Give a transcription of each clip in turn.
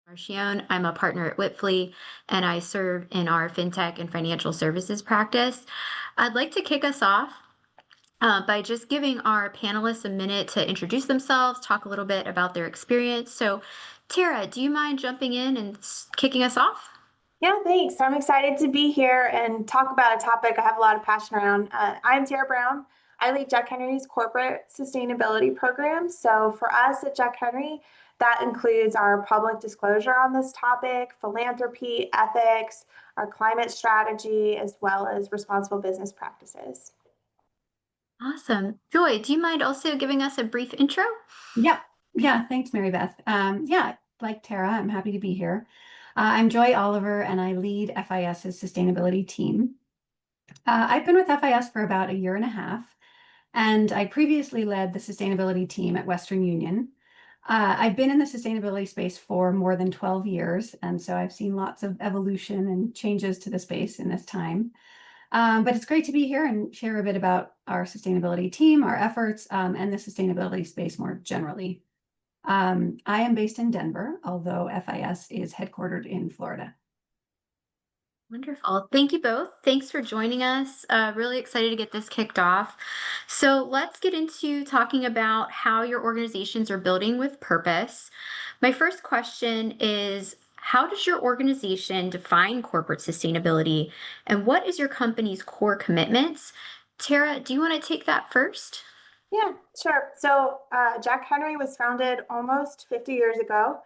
Marchione. I'm a partner at Wipfli, and I serve in our Fintech and financial services practice. I'd like to kick us off by just giving our panelists a minute to introduce themselves, talk a little bit about their experience. So, Tara, do you mind jumping in and kicking us off? Yeah, thanks. I'm excited to be here and talk about a topic I have a lot of passion around. I'm Tara Brown. I lead Jack Henry's corporate sustainability program. So for us at Jack Henry, that includes our public disclosure on this topic, philanthropy, ethics, our climate strategy, as well as responsible business practices. Awesome. Joy, do you mind also giving us a brief intro? Yep. Yeah, thanks, Mary Beth. Yeah, like Tara, I'm happy to be here. I'm Joy Oliver, and I lead FIS's sustainability team. I've been with FIS for about a year and a half, and I previously led the sustainability team at Western Union. I've been in the sustainability space for more than 12 years, and so I've seen lots of evolution and changes to the space in this time. But it's great to be here and share a bit about our sustainability team, our efforts, and the sustainability space more generally. I am based in Denver, although FIS is headquartered in Florida. Wonderful. Thank you both. Thanks for joining us. Really excited to get this kicked off. So let's get into talking about how your organizations are building with purpose. My first question is, how does your organization define corporate sustainability, and what is your company's core commitments? Tara, do you want to take that first? Yeah, sure. So Jack Henry was founded almost 50 years ago,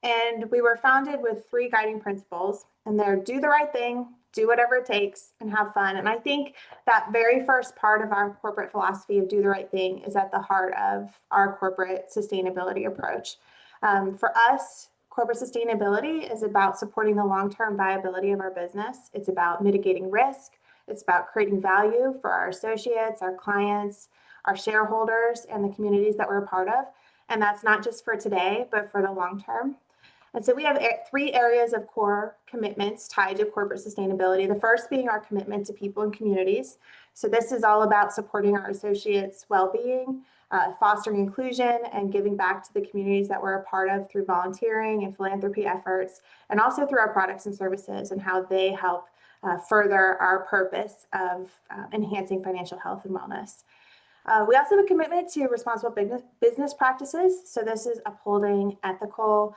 and we were founded with three guiding principles, and they're do the right thing, do whatever it takes, and have fun. And I think that very first part of our corporate philosophy of do the right thing is at the heart of our corporate sustainability approach. For us, corporate sustainability is about supporting the long-term viability of our business. It's about mitigating risk. It's about creating value for our associates, our clients, our shareholders, and the communities that we're a part of. And that's not just for today, but for the long term. And so we have three areas of core commitments tied to corporate sustainability. The first being our commitment to people and communities. So this is all about supporting our associates' well-being, fostering inclusion, and giving back to the communities that we're a part of through volunteering and philanthropy efforts, and also through our products and services and how they help further our purpose of enhancing financial health and wellness. We also have a commitment to responsible business practices. So this is upholding ethical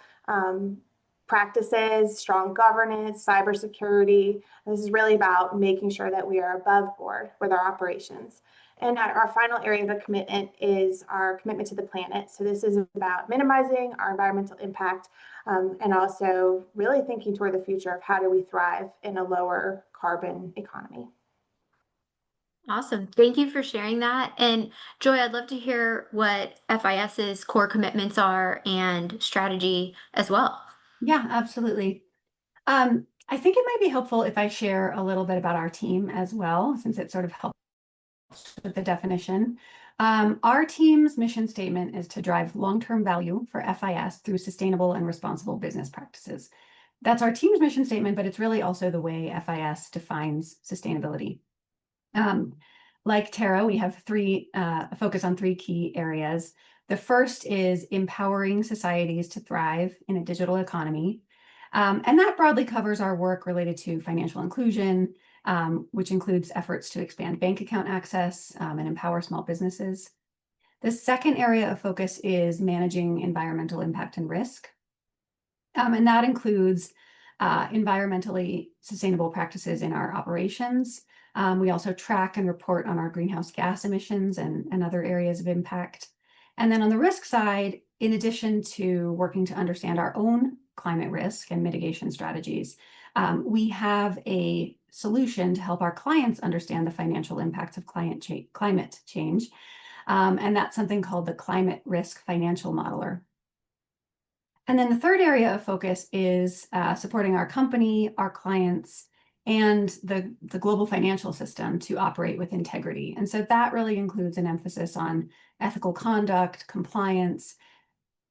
practices, strong governance, cybersecurity. This is really about making sure that we are above board with our operations. And our final area of commitment is our commitment to the planet. So this is about minimizing our environmental impact and also really thinking toward the future of how do we thrive in a lower carbon economy. Awesome. Thank you for sharing that. And Joy, I'd love to hear what FIS's core commitments are and strategy as well. Yeah, absolutely. I think it might be helpful if I share a little bit about our team as well, since it sort of helps with the definition. Our team's mission statement is to drive long-term value for FIS through sustainable and responsible business practices. That's our team's mission statement, but it's really also the way FIS defines sustainability. Like Tara, we have a focus on three key areas. The first is empowering societies to thrive in a digital economy. And that broadly covers our work related to financial inclusion, which includes efforts to expand bank account access and empower small businesses. The second area of focus is managing environmental impact and risk. And that includes environmentally sustainable practices in our operations. We also track and report on our greenhouse gas emissions and other areas of impact. And then on the risk side, in addition to working to understand our own climate risk and mitigation strategies, we have a solution to help our clients understand the financial impacts of climate change. And that's something called the Climate Risk Financial Modeler. And then the third area of focus is supporting our company, our clients, and the global financial system to operate with integrity. And so that really includes an emphasis on ethical conduct, compliance,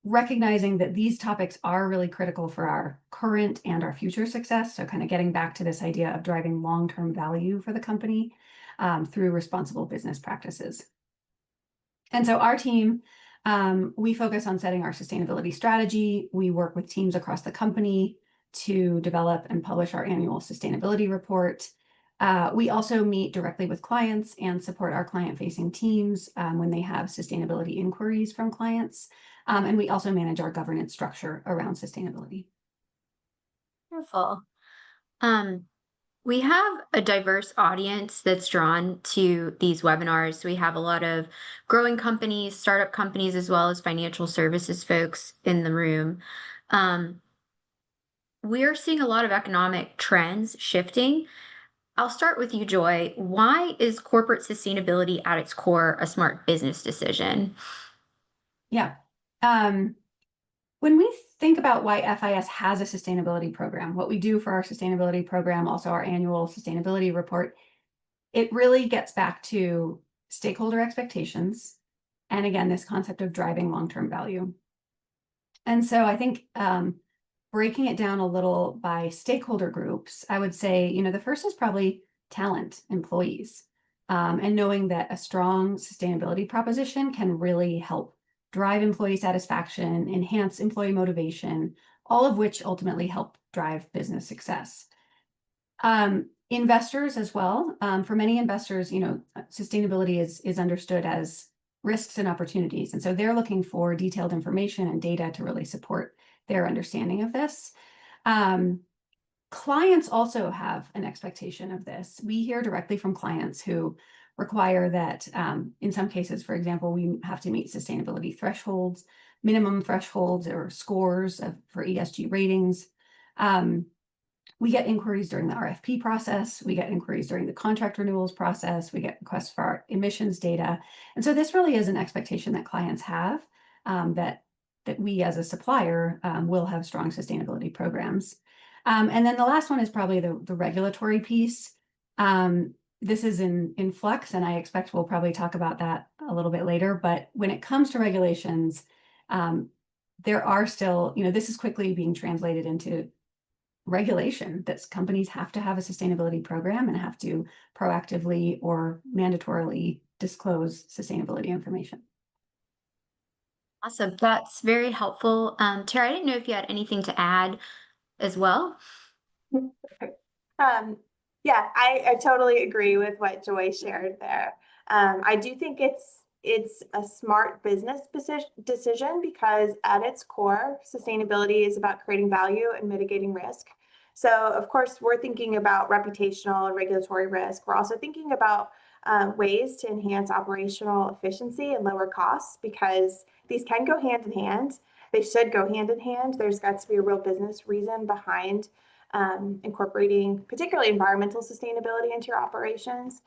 recognizing that these topics are really critical for our current and our future success. So kind of getting back to this idea of driving long-term value for the company through responsible business practices. And so our team We focus on setting our sustainability strategy. We work with teams across the company to develop and publish our annual sustainability report. We also meet directly with clients and support our client-facing teams when they have sustainability inquiries from clients. And we also manage our governance structure around sustainability. Wonderful. Um, we have a diverse audience that's drawn to these webinars. We have a lot of growing companies, startup companies, as well as financial services folks in the room. We are seeing a lot of economic trends shifting. I'll start with you, Joy. Why is corporate sustainability at its core a smart business decision? Yeah. When we think about why FIS has a sustainability program, what we do for our sustainability program, also our annual sustainability report, it really gets back to stakeholder expectations. And again, this concept of driving long-term value. And so I think breaking it down a little by stakeholder groups, I would say, the first is probably talent, employees, and knowing that a strong sustainability proposition can really help drive employee satisfaction, enhance employee motivation, all of which ultimately help drive business success. Investors as well. For many investors, sustainability is understood as risks and opportunities. And so they're looking for detailed information and data to really support their understanding of this. Clients also have an expectation of this. We hear directly from clients who require that, in some cases, for example, we have to meet sustainability thresholds, minimum thresholds or scores for ESG ratings. We get inquiries during the RFP process. We get inquiries during the contract renewals process. We get requests for our emissions data. And so this really is an expectation that clients have, that we as a supplier will have strong sustainability programs. And then the last one is probably the regulatory piece. This is in flux, and I expect we'll probably talk about that a little bit later. But when it comes to regulations, there are still, this is quickly being translated into regulation that companies have to have a sustainability program and have to proactively or mandatorily disclose sustainability information. Awesome. That's very helpful. Tara, I didn't know if you had anything to add as well. Yeah, I totally agree with what Joy shared there. I do think it's a smart business decision because at its core, sustainability is about creating value and mitigating risk. So of course, we're thinking about reputational and regulatory risk. We're also thinking about ways to enhance operational efficiency and lower costs because these can go hand in hand. They should go hand in hand. There's got to be a real business reason behind incorporating particularly environmental sustainability into your operations.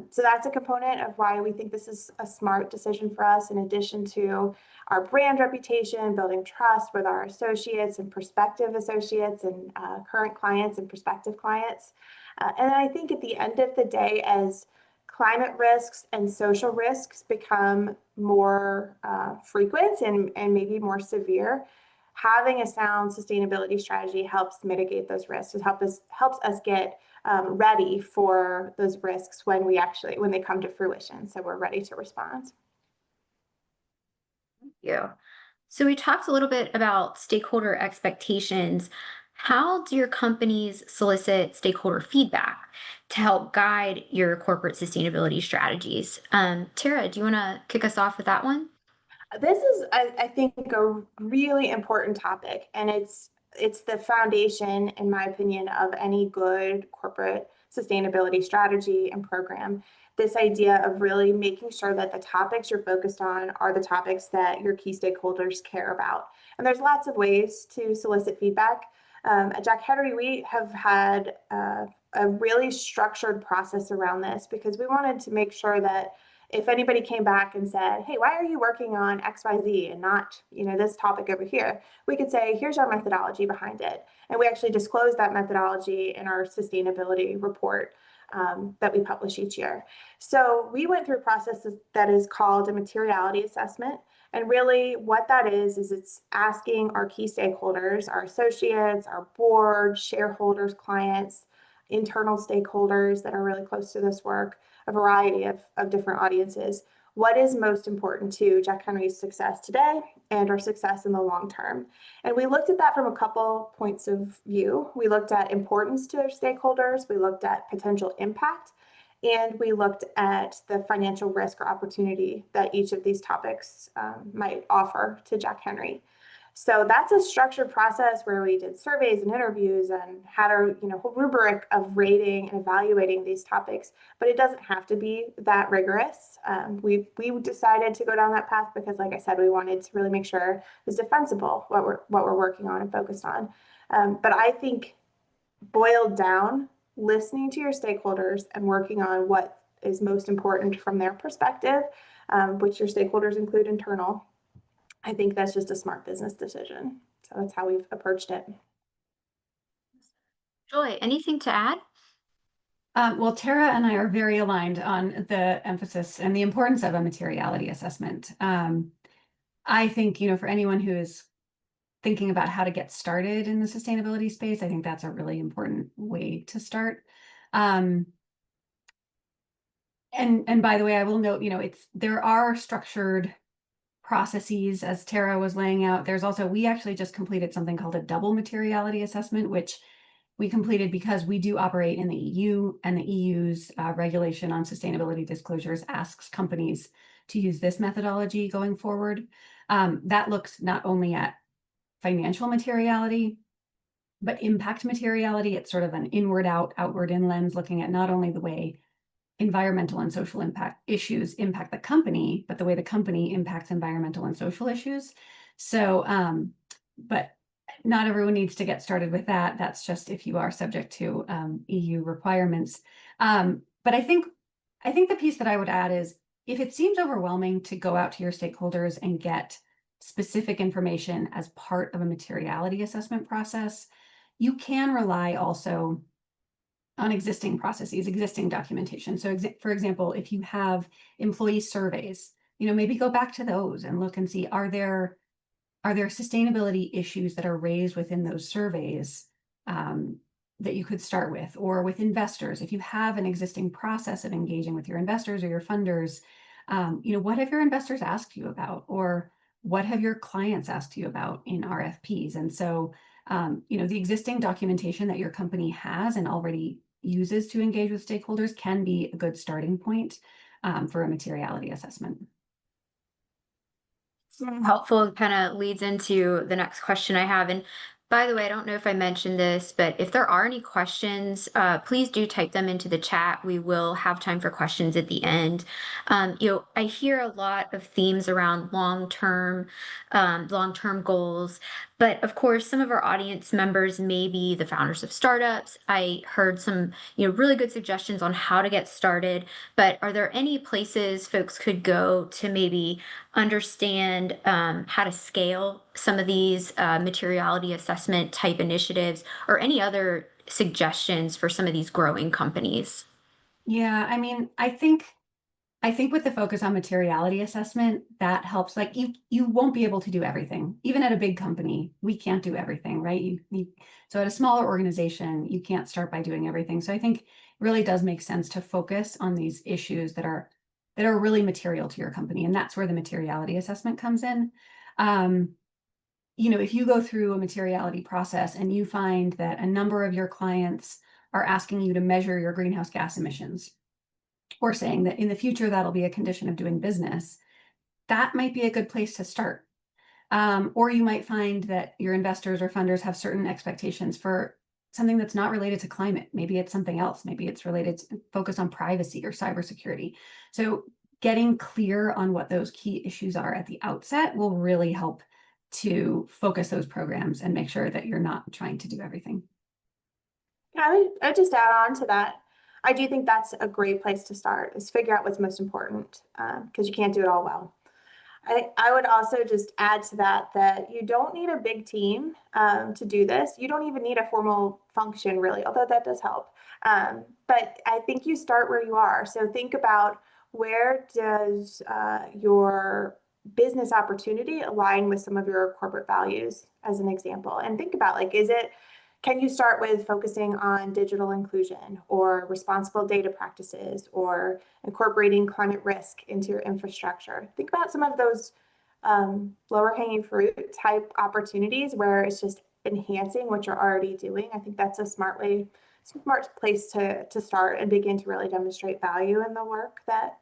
So that's a component of why we think this is a smart decision for us, in addition to our brand reputation, building trust with our associates and prospective associates and current clients and prospective clients. And I think at the end of the day, as climate risks and social risks become more frequent and maybe more severe, having a sound sustainability strategy helps mitigate those risks. It helps us get ready for those risks when they come to fruition. So we're ready to respond. Thank you. So we talked a little bit about stakeholder expectations. How do your companies solicit stakeholder feedback to help guide your corporate sustainability strategies? Tara, do you want to kick us off with that one? This is, I think, a really important topic, and it's the foundation, in my opinion, of any good corporate sustainability strategy and program. This idea of really making sure that the topics you're focused on are the topics that your key stakeholders care about. And there's lots of ways to solicit feedback. At Jack Henry, we have had a really structured process around this because we wanted to make sure that if anybody came back and said, hey, why are you working on XYZ and not, this topic over here? We could say, here's our methodology behind it. And we actually disclose that methodology in our sustainability report that we publish each year. So we went through a process that is called a materiality assessment. And really what that is it's asking our key stakeholders, our associates, our board, shareholders, clients, internal stakeholders that are really close to this work, a variety of different audiences. what is most important to Jack Henry's success today and our success in the long term. And we looked at that from a couple points of view. We looked at importance to our stakeholders, we looked at potential impact, and we looked at the financial risk or opportunity that each of these topics might offer to Jack Henry. So that's a structured process where we did surveys and interviews and had our whole rubric of rating and evaluating these topics. But it doesn't have to be that rigorous. We decided to go down that path because, like I said, we wanted to really make sure it was defensible what we're working on and focused on. But I think boiled down, listening to your stakeholders and working on what is most important from their perspective, which your stakeholders include internal. I think that's just a smart business decision. So that's how we've approached it. Joy, anything to add? Well, Tara and I are very aligned on the emphasis and the importance of a materiality assessment. I think, for anyone who is thinking about how to get started in the sustainability space, I think that's a really important way to start. And by the way, I will note, there are structured processes as Tara was laying out. There's also, we actually just completed something called a double materiality assessment, which we completed because we do operate in the EU, and the EU's regulation on sustainability disclosures asks companies to use this methodology going forward. That looks not only at financial materiality, but impact materiality. It's sort of an inward out, outward in lens, looking at not only the way environmental and social impact issues impact the company, but the way the company impacts environmental and social issues. So, but not everyone needs to get started with that. That's just if you are subject to EU requirements. But I think the piece that I would add is, if it seems overwhelming to go out to your stakeholders and get specific information as part of a materiality assessment process, you can rely also on existing processes, existing documentation. So for example, if you have employee surveys, maybe go back to those and look and see, are there sustainability issues that are raised within those surveys that you could start with? Or with investors, if you have an existing process of engaging with your investors or your funders, what have your investors asked you about? Or what have your clients asked you about in RFPs? And so, the existing documentation that your company has and already uses to engage with stakeholders can be a good starting point for a materiality assessment. Helpful, kind of leads into the next question I have. And by the way, I don't know if I mentioned this, but if there are any questions, please do type them into the chat. We will have time for questions at the end. I hear a lot of themes around long-term goals, but of course, some of our audience members may be the founders of startups. I heard some, really good suggestions on how to get started, but are there any places folks could go to maybe understand how to scale some of these materiality assessment type initiatives, or any other suggestions for some of these growing companies? Yeah, I mean, I think with the focus on materiality assessment, that helps. Like, you won't be able to do everything. Even at a big company, we can't do everything, right? So at a smaller organization, you can't start by doing everything. So I think it really does make sense to focus on these issues that are really material to your company. And that's where the materiality assessment comes in. If you go through a materiality process and you find that a number of your clients are asking you to measure your greenhouse gas emissions, or saying that in the future that'll be a condition of doing business, that might be a good place to start. Or you might find that your investors or funders have certain expectations for something that's not related to climate. Maybe it's something else. Maybe it's related to focus on privacy or cybersecurity. So getting clear on what those key issues are at the outset will really help to focus those programs and make sure that you're not trying to do everything. I just add on to that. I do think that's a great place to start, is figure out what's most important, because you can't do it all well. I would also just add to that you don't need a big team to do this. You don't even need a formal function, really, although that does help. But I think you start where you are. So think about, where does your business opportunity align with some of your corporate values, as an example? And think about, like, is it can you start with focusing on digital inclusion or responsible data practices or incorporating climate risk into your infrastructure? Think about some of those lower hanging fruit type opportunities where it's just enhancing what you're already doing. I think that's a smart place to start and begin to really demonstrate value in the work that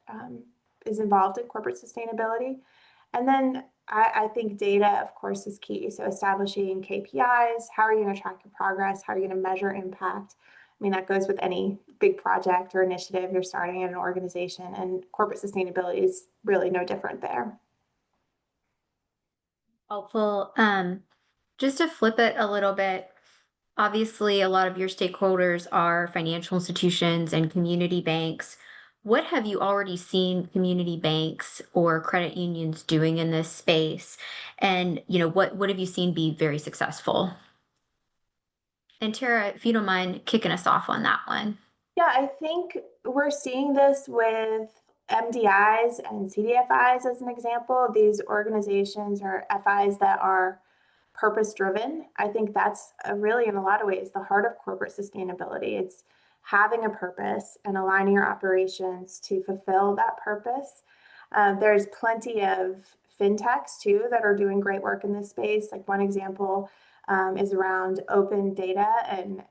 is involved in corporate sustainability. And then I think data, of course, is key. So establishing KPIs, how are you going to track your progress? How are you going to measure impact? I mean, that goes with any big project or initiative you're starting in an organization, and corporate sustainability is really no different there. Helpful. Just to flip it a little bit, obviously, a lot of your stakeholders are financial institutions and community banks. What have you already seen community banks or credit unions doing in this space? And, what have you seen be very successful? And Tara, if you don't mind kicking us off on that one. Yeah, I think we're seeing this with MDIs and CDFIs as an example. These organizations or FIs that are purpose driven. I think that's really, in a lot of ways, the heart of corporate sustainability. It's having a purpose and aligning your operations to fulfill that purpose. There's plenty of fintechs too that are doing great work in this space. Like one example is around open data and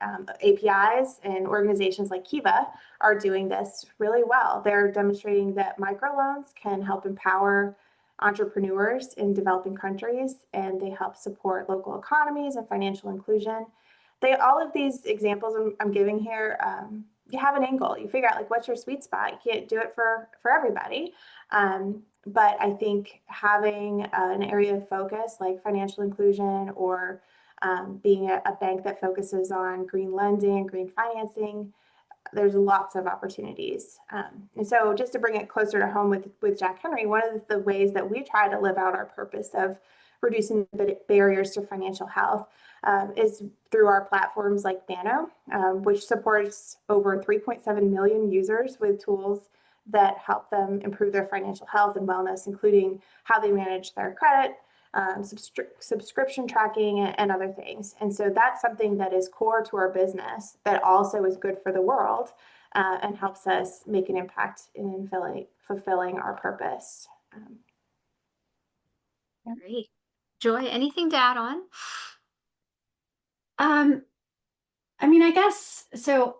APIs, and organizations like Kiva are doing this really well. They're demonstrating that microloans can help empower entrepreneurs in developing countries, and they help support local economies and financial inclusion. All of these examples I'm giving here, you have an angle. You figure out like what's your sweet spot. You can't do it for everybody, but I think having an area of focus like financial inclusion or being a bank that focuses on green lending, green financing, there's lots of opportunities. And so just to bring it closer to home with Jack Henry, one of the ways that we try to live out our purpose of reducing the barriers to financial health is through our platforms like Nano, which supports over 3.7 million users with tools that help them improve their financial health and wellness, including how they manage their credit, subscription tracking, and other things. And so that's something that is core to our business that also is good for the world and helps us make an impact in fulfilling our purpose. Yeah. Great. Joy, anything to add on? I mean, I guess so.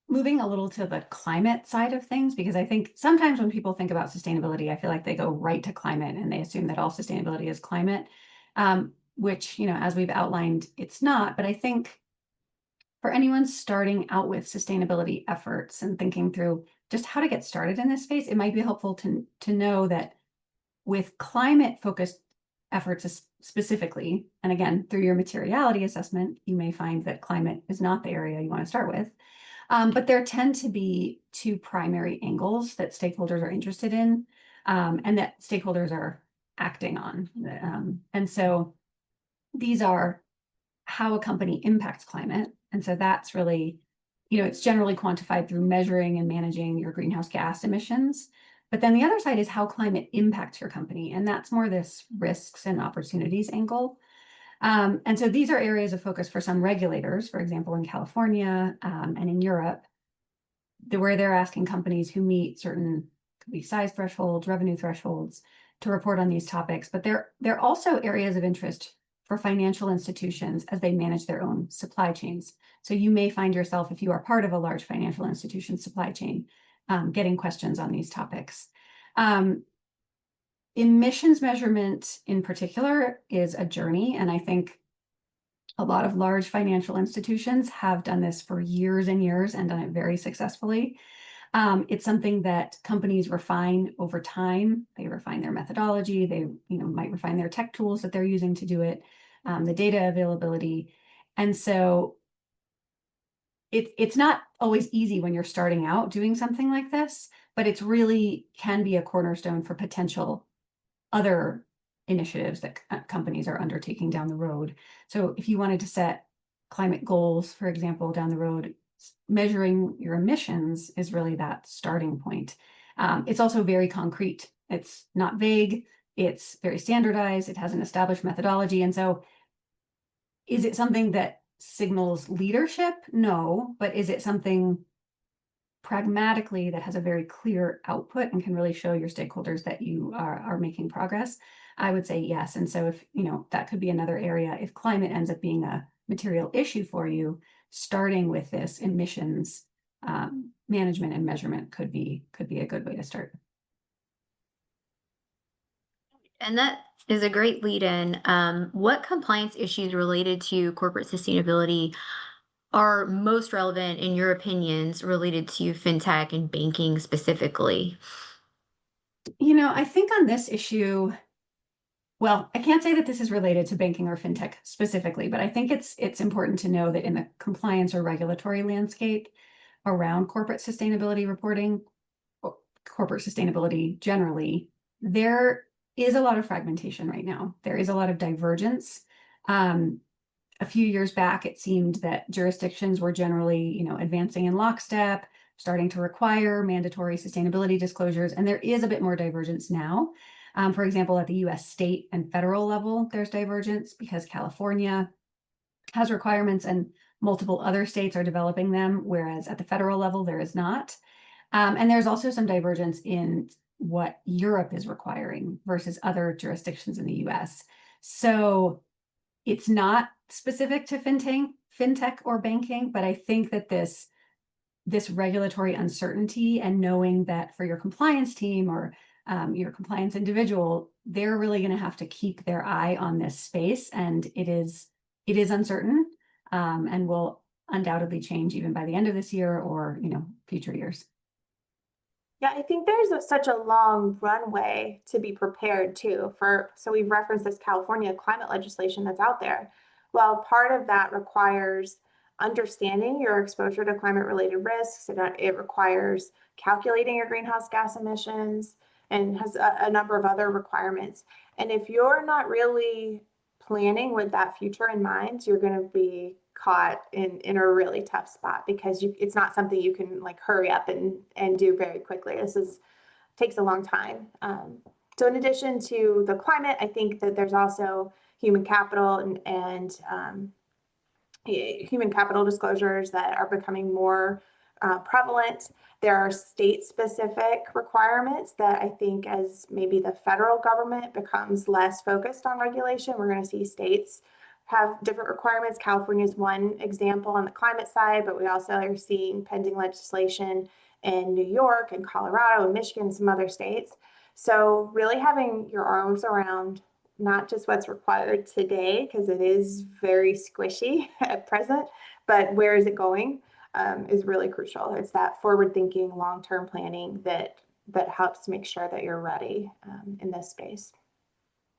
Moving a little to the climate side of things, because I think sometimes when people think about sustainability, I feel like they go right to climate and they assume that all sustainability is climate, which, as we've outlined, it's not. But I think for anyone starting out with sustainability efforts and thinking through just how to get started in this space, it might be helpful to know that with climate-focused efforts specifically, and again, through your materiality assessment, you may find that climate is not the area you want to start with. But there tend to be two primary angles that stakeholders are interested in, and that stakeholders are acting on. And so these are how a company impacts climate. And so that's really, it's generally quantified through measuring and managing your greenhouse gas emissions. But then the other side is how climate impacts your company. And that's more this risks and opportunities angle. And so these are areas of focus for some regulators, for example, in California and in Europe, where they're asking companies who meet certain, could be size thresholds, revenue thresholds, to report on these topics. But they're also areas of interest for financial institutions as they manage their own supply chains. So you may find yourself, if you are part of a large financial institution supply chain, getting questions on these topics. Emissions measurement in particular is a journey, and I think a lot of large financial institutions have done this for years and years and done it very successfully. It's something that companies refine over time. They refine their methodology. They might refine their tech tools that they're using to do it, the data availability. And so it's not always easy when you're starting out doing something like this, but it's really can be a cornerstone for potential other initiatives that companies are undertaking down the road. So if you wanted to set climate goals, for example, down the road, measuring your emissions is really that starting point. It's also very concrete. It's not vague. It's very standardized. It has an established methodology. And so is it something that signals leadership? No, but is it something pragmatically that has a very clear output and can really show your stakeholders that you are making progress? I would say yes. And so if, that could be another area. If climate ends up being a material issue for you, starting with this emissions management and measurement could be a good way to start. And that is a great lead in. What compliance issues related to corporate sustainability are most relevant, in your opinions, related to fintech and banking specifically? I think on this issue, well, I can't say that this is related to banking or fintech specifically, but I think it's important to know that in the compliance or regulatory landscape around corporate sustainability reporting, or corporate sustainability generally, there is a lot of fragmentation right now. There is a lot of divergence. A few years back, it seemed that jurisdictions were generally, advancing in lockstep, starting to require mandatory sustainability disclosures, and there is a bit more divergence now. For example, at the US state and federal level, there's divergence because California has requirements and multiple other states are developing them, whereas at the federal level, there is not. And there's also some divergence in what Europe is requiring versus other jurisdictions in the US. So it's not specific to fintech or banking, but I think that this regulatory uncertainty and knowing that for your compliance team or your compliance individual, they're really going to have to keep their eye on this space, and it is uncertain, and will undoubtedly change even by the end of this year or future years. Yeah, I think there's such a long runway to be prepared too so we've referenced this California climate legislation that's out there. Well, part of that requires understanding your exposure to climate related risks. It requires calculating your greenhouse gas emissions and has a number of other requirements. And if you're not really planning with that future in mind, you're going to be caught in a really tough spot because it's not something you can like hurry up and do very quickly. Takes a long time. So in addition to the climate, I think that there's also human capital and human capital disclosures that are becoming more prevalent. There are state-specific requirements that I think as maybe the federal government becomes less focused on regulation, we're going to see states have different requirements. California is one example on the climate side, but we also are seeing pending legislation in New York and Colorado and Michigan and some other states. So really having your arms around not just what's required today, because it is very squishy at present, but where is it going is really crucial. It's that forward-thinking, long-term planning that helps make sure that you're ready in this space.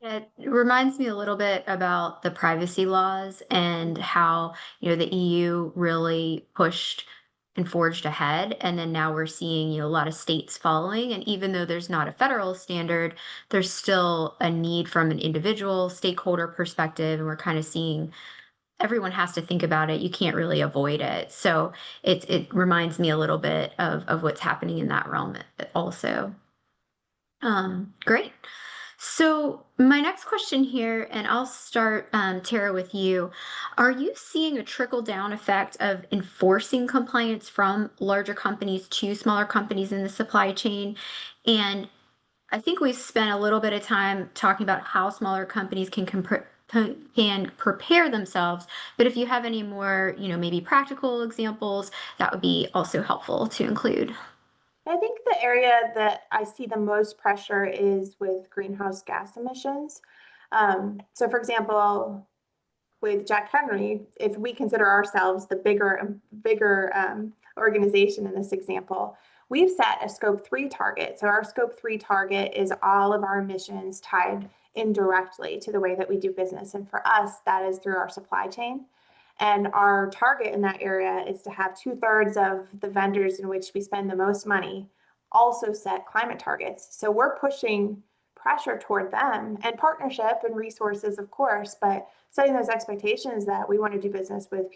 It reminds me a little bit about the privacy laws and how, the EU really pushed and forged ahead. And then now we're seeing, a lot of states following. And even though there's not a federal standard, there's still a need from an individual stakeholder perspective. And we're kind of seeing everyone has to think about it. You can't really avoid it. So it reminds me a little bit of what's happening in that realm also. Great. So my next question here, and I'll start, Tara, with you. Are you seeing a trickle down effect of enforcing compliance from larger companies to smaller companies in the supply chain? And I think we've spent a little bit of time talking about how smaller companies can prepare themselves. But if you have any more, maybe practical examples, that would be also helpful to include. I think the area that I see the most pressure is with greenhouse gas emissions. So for example, with Jack Henry, if we consider ourselves the bigger organization in this example, we've set a scope 3 target. So our scope 3 target is all of our emissions tied indirectly to the way that we do business. And for us, that is through our supply chain. And our target in that area is to have 2/3 of the vendors in which we spend the most money also set climate targets. So we're pushing pressure toward them and partnership and resources, of course, but setting those expectations that we want to do business with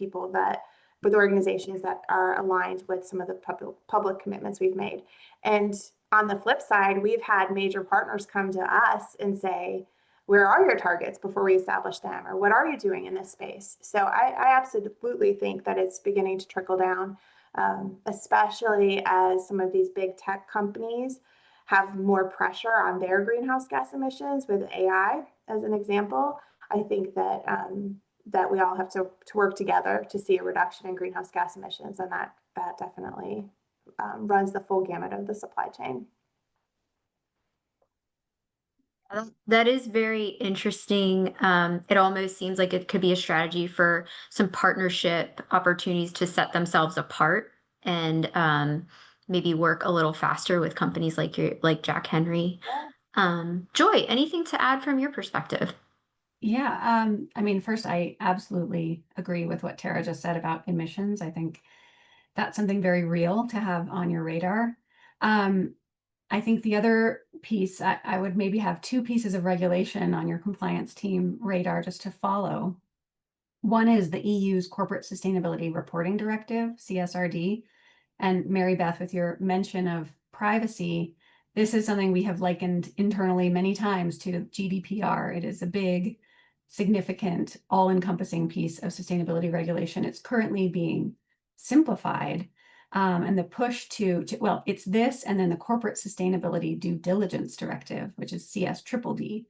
with organizations that are aligned with some of the public commitments we've made. And on the flip side, we've had major partners come to us and say, where are your targets before we establish them? Or what are you doing in this space? So I absolutely think that it's beginning to trickle down, especially as some of these big tech companies have more pressure on their greenhouse gas emissions with AI, as an example. I think that that we all have to work together to see a reduction in greenhouse gas emissions, and that definitely runs the full gamut of the supply chain. That is very interesting. It almost seems like it could be a strategy for some partnership opportunities to set themselves apart and maybe work a little faster with companies like Jack Henry. Joy, anything to add from your perspective? Yeah, I mean, first, I absolutely agree with what Tara just said about emissions. I think that's something very real to have on your radar. Um, I think the other piece, I would maybe have two pieces of regulation on your compliance team radar just to follow. One is the EU's Corporate Sustainability Reporting Directive, CSRD. And Mary Beth, with your mention of privacy, this is something we have likened internally many times to GDPR. It is a big, significant, all-encompassing piece of sustainability regulation. It's currently being simplified. And the push well, it's this and then the Corporate Sustainability Due Diligence Directive, which is CSSD.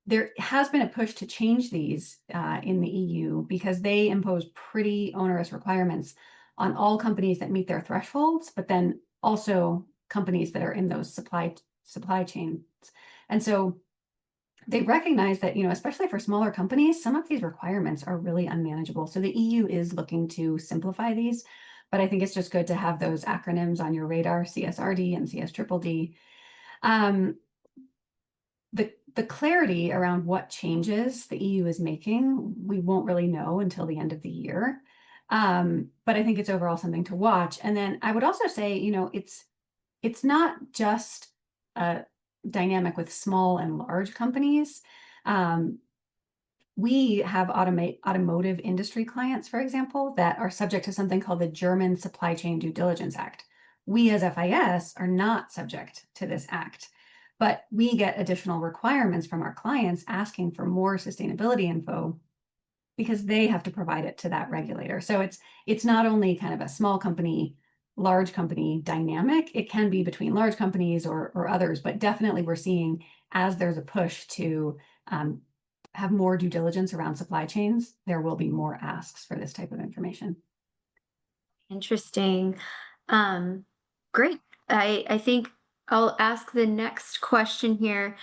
There has been a push to change these in the EU because they impose pretty onerous requirements on all companies that meet their thresholds, but then also companies that are in those supply chains. And so they recognize that, especially for smaller companies, some of these requirements are really unmanageable. So the EU is looking to simplify these, but I think it's just good to have those acronyms on your radar, CSRD and CSSD. The clarity around what changes the EU is making, we won't really know until the end of the year. But I think it's overall something to watch. And then I would also say, it's not just a dynamic with small and large companies. We have automotive industry clients, for example, that are subject to something called the German Supply Chain Due Diligence Act. We as FIS are not subject to this act, but we get additional requirements from our clients asking for more sustainability info because they have to provide it to that regulator. So it's not only kind of a small company, large company dynamic. It can be between large companies or others, but definitely we're seeing as there's a push to have more due diligence around supply chains, there will be more asks for this type of information. Interesting. Great. I think I'll ask the next question here,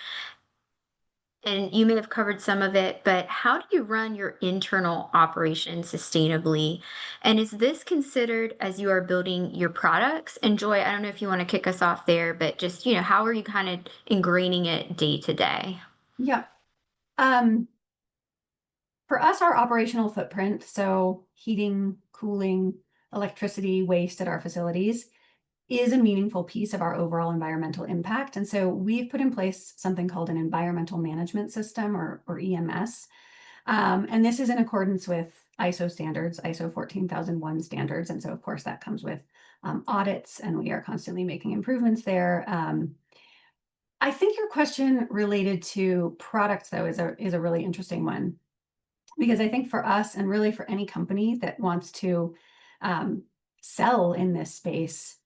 and you may have covered some of it, but how do you run your internal operations sustainably? And is this considered as you are building your products? And Joy, I don't know if you want to kick us off there, but just, how are you kind of ingraining it day to day? Yeah. For us, our operational footprint, so heating, cooling, electricity, waste at our facilities, is a meaningful piece of our overall environmental impact. And so we've put in place something called an environmental management system or EMS. And this is in accordance with ISO standards, ISO 14001 standards. And so, of course, that comes with audits, and we are constantly making improvements there. I think your question related to products, though, is a really interesting one, because I think for us, and really for any company that wants to sell in this space,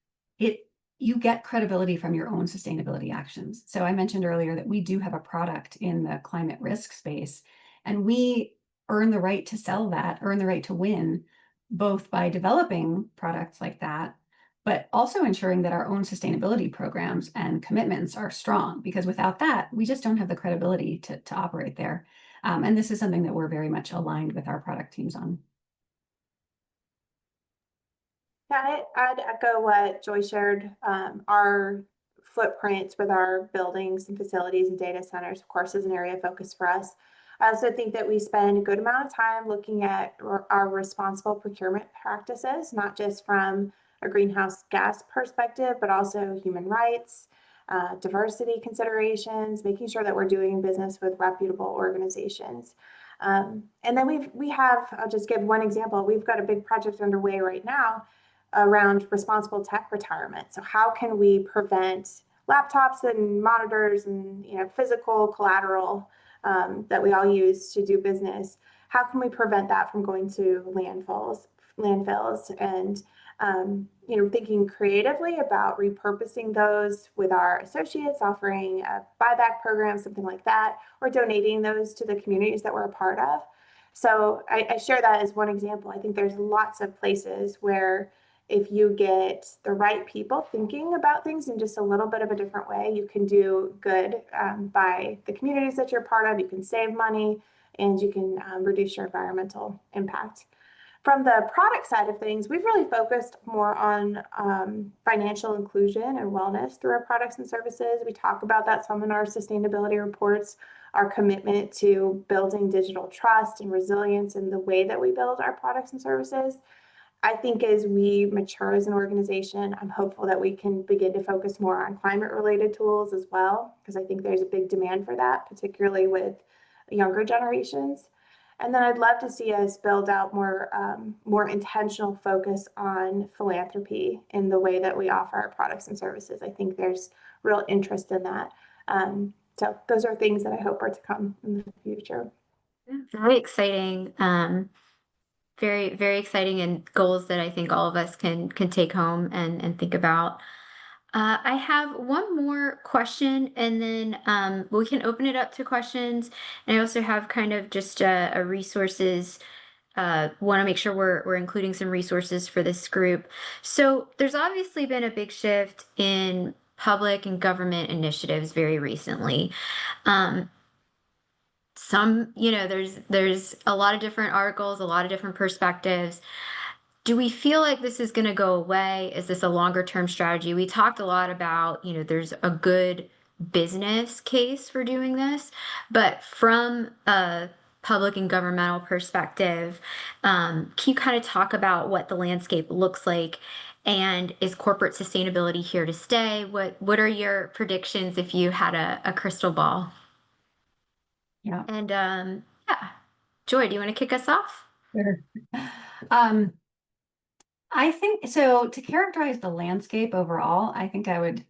you get credibility from your own sustainability actions. So I mentioned earlier that we do have a product in the climate risk space, and we earn the right to sell that, earn the right to win, both by developing products like that, but also ensuring that our own sustainability programs and commitments are strong, because without that, we just don't have the credibility to operate there. And this is something that we're very much aligned with our product teams on. Yeah, I'd echo what Joy shared. Our footprint with our buildings and facilities and data centers, of course, is an area of focus for us. I also think that we spend a good amount of time looking at our responsible procurement practices, not just from a greenhouse gas perspective, but also human rights, diversity considerations, making sure that we're doing business with reputable organizations. And then I'll just give one example. We've got a big project underway right now around responsible tech retirement. So how can we prevent laptops and monitors and physical collateral that we all use to do business. How can we prevent that from going to landfills, and thinking creatively about repurposing those with our associates, offering a buyback program, something like that, or donating those to the communities that we're a part of. So I share that as one example. I think there's lots of places where if you get the right people thinking about things in just a little bit of a different way, you can do good by the communities that you're part of. You can save money and you can reduce your environmental impact. From the product side of things, we've really focused more on financial inclusion and wellness through our products and services. We talk about that some in our sustainability reports, our commitment to building digital trust and resilience in the way that we build our products and services. I think as we mature as an organization, I'm hopeful that we can begin to focus more on climate-related tools as well, because I think there's a big demand for that, particularly with younger generations. And then I'd love to see us build out more intentional focus on philanthropy in the way that we offer our products and services. I think there's real interest in that. So those are things that I hope are to come in the future. Very exciting. Very, very exciting, and goals that I think all of us can take home and think about. I have one more question, and then we can open it up to questions. And I also have kind of just a resources. Want to make sure we're including some resources for this group. So there's obviously been a big shift in public and government initiatives very recently. There's a lot of different articles, a lot of different perspectives. Do we feel like this is going to go away? Is this a longer term strategy? We talked a lot about, there's a good business case for doing this, but from a public and governmental perspective, can you kind of talk about what the landscape looks like? And is corporate sustainability here to stay? What are your predictions if you had a crystal ball? Yeah. And yeah, Joy, do you want to kick us off? Sure. Um, I think so. To characterize the landscape overall, I think I would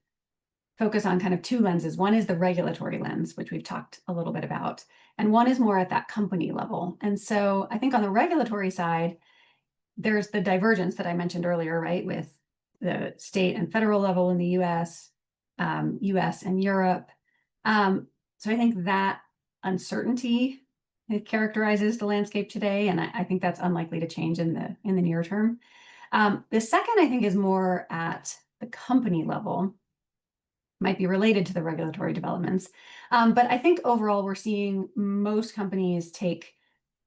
focus on kind of two lenses. One is the regulatory lens, which we've talked a little bit about, and one is more at that company level. And so I think on the regulatory side, there's the divergence that I mentioned earlier, right, with the state and federal level in the US, US and Europe. So I think that uncertainty, it characterizes the landscape today, and I think that's unlikely to change in the near term. The second, I think, is more at the company level, might be related to the regulatory developments. But I think overall, we're seeing most companies take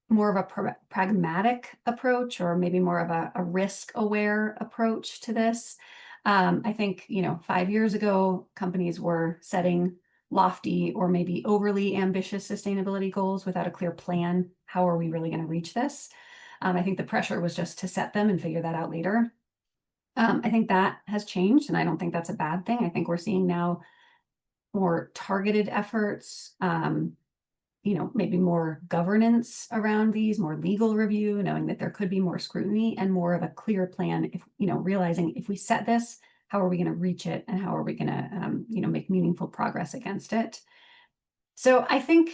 more of a pragmatic approach, or maybe more of a risk-aware approach to this. I think, 5 years ago, companies were setting lofty or maybe overly ambitious sustainability goals without a clear plan. How are we really going to reach this? I think the pressure was just to set them and figure that out later. I think that has changed, and I don't think that's a bad thing. I think we're seeing now more targeted efforts, maybe more governance around these, more legal review, knowing that there could be more scrutiny and more of a clear plan. If, realizing if we set this, how are we going to reach it, and how are we going to, make meaningful progress against it? So I think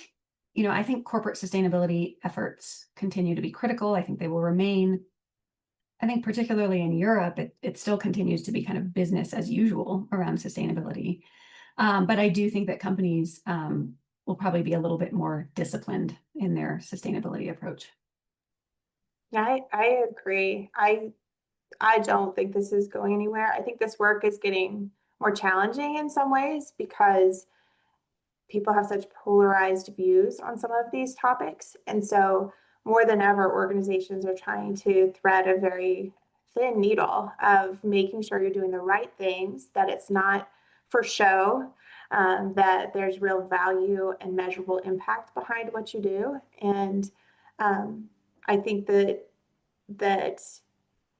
corporate sustainability efforts continue to be critical. I think they will remain. I think particularly in Europe, it still continues to be kind of business as usual around sustainability. But I do think that companies will probably be a little bit more disciplined in their sustainability approach. Yeah, I agree. I don't think this is going anywhere. I think this work is getting more challenging in some ways because people have such polarized views on some of these topics. And so more than ever, organizations are trying to thread a very thin needle of making sure you're doing the right things, that it's not for show, that there's real value and measurable impact behind what you do. And I think that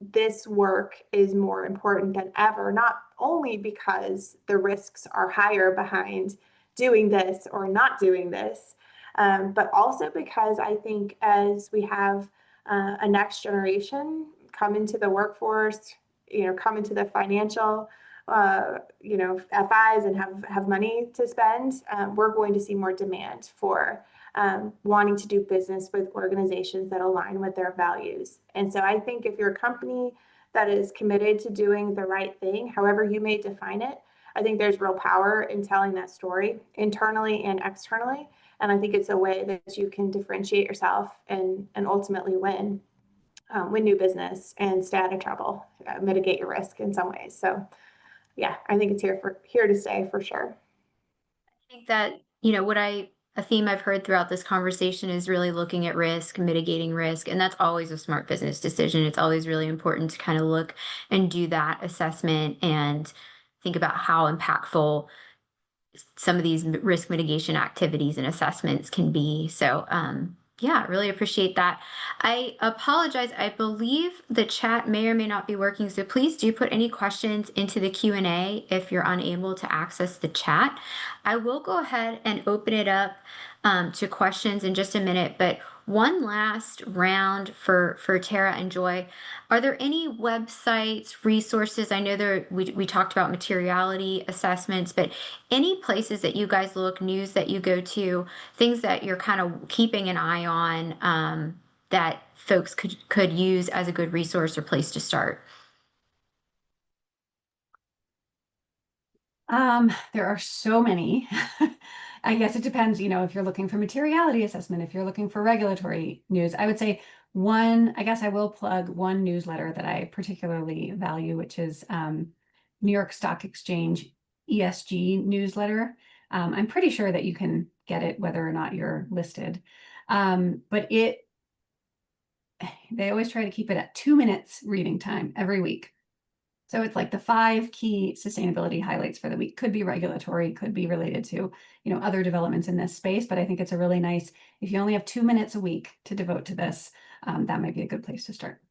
this work is more important than ever, not only because the risks are higher behind doing this or not doing this, but also because I think as we have a next generation come into the workforce, come into the financial FIs and have money to spend, we're going to see more demand for wanting to do business with organizations that align with their values. And so I think if you're a company that is committed to doing the right thing, however you may define it, I think there's real power in telling that story internally and externally. And I think it's a way that you can differentiate yourself and ultimately win new business and stay out of trouble, mitigate your risk in some ways. So yeah, I think it's here to stay for sure. I think that, a theme I've heard throughout this conversation is really looking at risk, mitigating risk, and that's always a smart business decision. It's always really important to kind of look and do that assessment and think about how impactful some of these risk mitigation activities and assessments can be. So, yeah, really appreciate that. I apologize. I believe the chat may or may not be working. So please do put any questions into the Q&A if you're unable to access the chat. I will go ahead and open it up to questions in just a minute, but one last round for Tara and Joy. Are there any websites, resources? I know we talked about materiality assessments, but any places that you guys look, news that you go to, things that you're kind of keeping an eye on that folks could use as a good resource or place to start? There are so many. I guess it depends, if you're looking for materiality assessment, if you're looking for regulatory news. I would say I guess I will plug one newsletter that I particularly value, which is New York Stock Exchange ESG newsletter. I'm pretty sure that you can get it whether or not you're listed. But they always try to keep it at 2 minutes reading time every week. So it's like the 5 key sustainability highlights for the week. Could be regulatory, could be related to, other developments in this space. But I think it's a really nice, if you only have 2 minutes a week to devote to this, that might be a good place to start.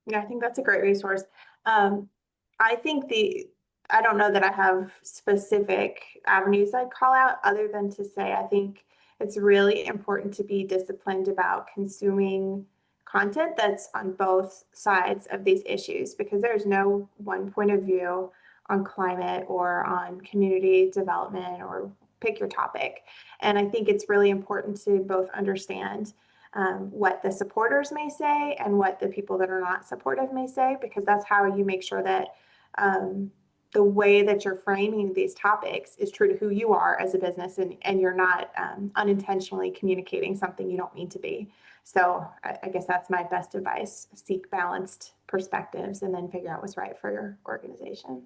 Yeah, I think that's a great resource. Um, I think I don't know that I have specific avenues I'd call out other than to say I think it's really important to be disciplined about consuming content that's on both sides of these issues because there's no one point of view on climate or on community development or pick your topic. And I think it's really important to both understand what the supporters may say and what the people that are not supportive may say, because that's how you make sure that the way that you're framing these topics is true to who you are as a business and you're not unintentionally communicating something you don't mean to be. So I guess that's my best advice. Seek balanced perspectives and then figure out what's right for your organization.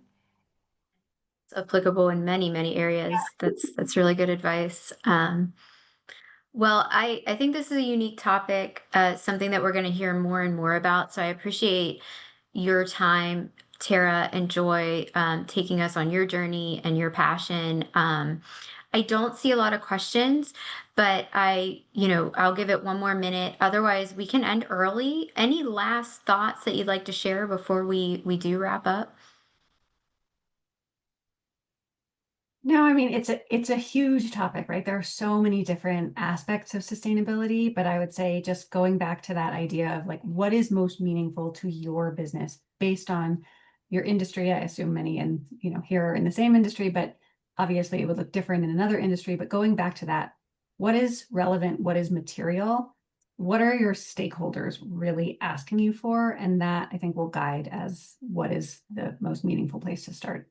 It's applicable in many, many areas. That's really good advice. Well, I think this is a unique topic, something that we're going to hear more and more about. So I appreciate your time, Tara and Joy, taking us on your journey and your passion. I don't see a lot of questions, but I'll give it one more minute. Otherwise, we can end early. Any last thoughts that you'd like to share before we do wrap up? No, I mean it's a huge topic, right? There are so many different aspects of sustainability, but I would say just going back to that idea of like what is most meaningful to your business based on your industry. I assume many and here are in the same industry, but obviously it would look different in another industry. But going back to that, what is relevant? What is material? What are your stakeholders really asking you for? And that I think will guide as what is the most meaningful place to start.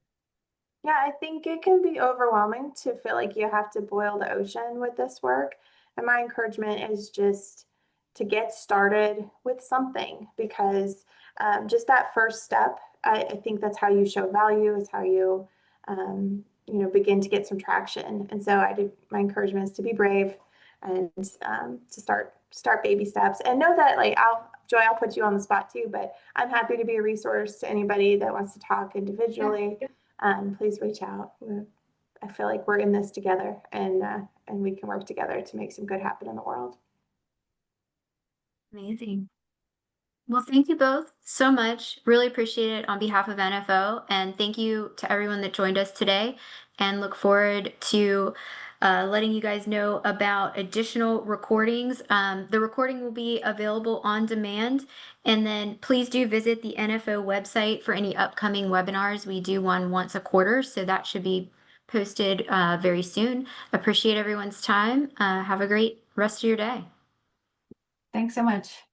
Yeah, I think it can be overwhelming to feel like you have to boil the ocean with this work. And my encouragement is just to get started with something because just that first step, I think that's how you show value, is how you, begin to get some traction. And so my encouragement is to be brave and to start baby steps and know that Joy, I'll put you on the spot too, but I'm happy to be a resource to anybody that wants to talk individually. Yeah. Please reach out. I feel like we're in this together and we can work together to make some good happen in the world. Amazing. Well, thank you both so much. Really appreciate it on behalf of NFO. And thank you to everyone that joined us today and look forward to letting you guys know about additional recordings. The recording will be available on demand. And then please do visit the NFO website for any upcoming webinars. We do one once a quarter, so that should be posted very soon. Appreciate everyone's time. Have a great rest of your day. Thanks so much.